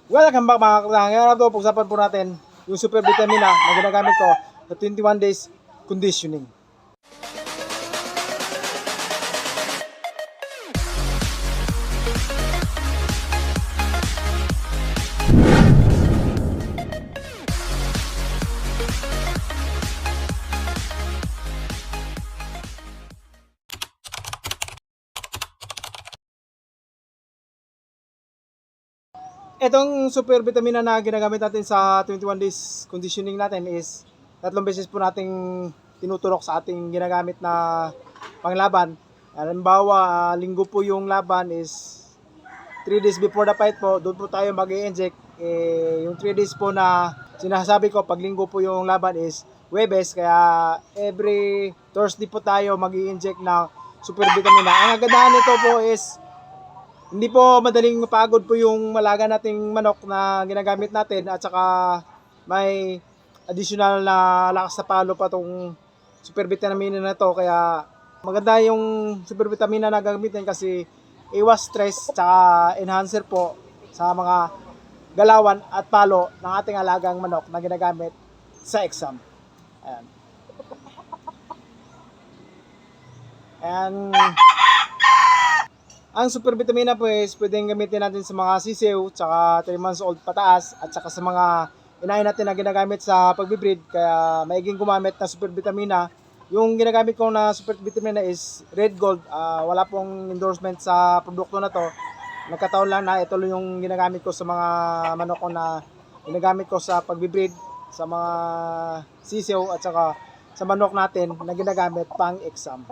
Welcome back mga kakilala. Ngayon na ito, pag-usapan po natin yung super vitamina na ginagamit ko sa 21 days conditioning. Itong super vitamina na ginagamit natin sa 21 days conditioning natin is 3 beses po nating tinuturok sa ating ginagamit na panglaban. Halimbawa, linggo po yung laban is 3 days before the fight po, doon po tayo mag-i-inject. Yung 3 days po na sinasabi ko, pag linggo po yung laban is Huwebes, kaya every Thursday po tayo mag-i-inject ng super vitamina. Ang kagandahan nito po is hindi po madaling mapagod po yung malaga nating manok na ginagamit natin, at saka may additional na lakas sa palo pa tong super vitamina na to, kaya maganda yung super vitamina na gagamitin kasi iwas stress tsaka enhancer po sa mga galawan at palo ng ating alagang manok na ginagamit sa exam. Ayan. And ang super vitamina po is pwedeng gamitin natin sa mga sisiw, tsaka 3 months old pataas, at saka sa mga inahin natin na ginagamit sa pagbibreed. Kaya maiging gumamit na super vitamina. Yung ginagamit ko na super vitamina is Red Gold. Wala pong endorsement sa produkto na to. Nagkataon lang na ito yung ginagamit ko sa mga manok ko na ginagamit ko sa pagbibreed, sa mga sisiw, at saka sa manok natin na ginagamit pang exam.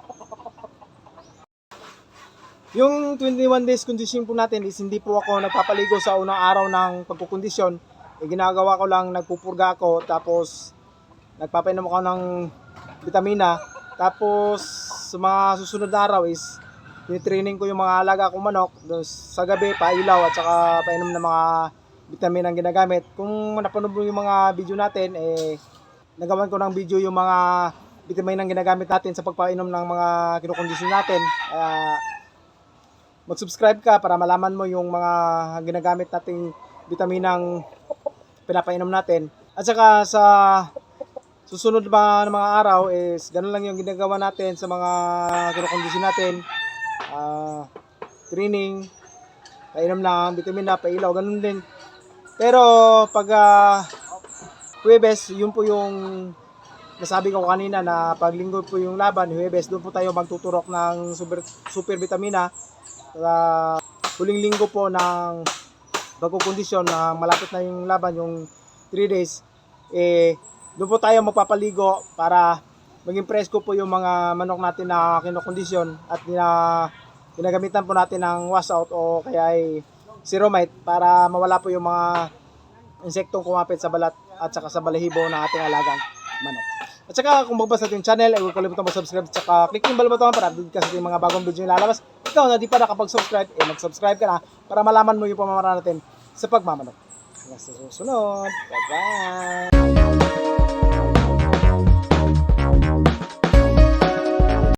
Yung 21 days conditioning po natin is hindi po ako nagpapaligo sa unang araw ng pagkukondisyon. Ginagawa ko lang, nagpupurga ako, tapos nagpapainom ako ng vitamina. Tapos sa mga susunod na araw is tinitraining ko yung mga alaga kong manok. Sa gabi, pailaw at saka painom ng mga vitamina ang ginagamit. Kung napanood mo yung mga video natin, nagawan ko ng video yung mga vitamina ang ginagamit natin sa pagpainom ng mga kinukondisyon natin. Mag-subscribe ka para malaman mo yung mga ginagamit nating vitaminang pinapainom natin. At saka sa susunod na mga araw is ganun lang yung ginagawa natin sa mga kinukondisyon natin. Training, painom ng vitamina, pailaw, ganun din. Pero pag Huwebes, yun po yung nasabi ko kanina na pag linggo po yung laban, Huwebes, doon po tayo magtuturok ng super vitamina. Sa huling linggo po ng pagkukondisyon na malapit na yung laban, yung 3 days, doon po tayo magpapaligo para maging presko po yung mga manok natin na kinokondisyon at ginagamitan po natin ng washout o kaya ay Zeromite para mawala po yung mga insektong kumapit sa balat at saka sa balahibo ng ating alagang manok. At saka kung magbasa natin yung channel, ay huwag kalimutan mag-subscribe at saka click yung bell button para update ka sa ating mga bagong video na lalabas. Ikaw na di pa nakapag-subscribe, mag-subscribe ka na para malaman mo yung pamamaraan natin sa pagmamanok. Hanggang sa susunod. Bye-bye!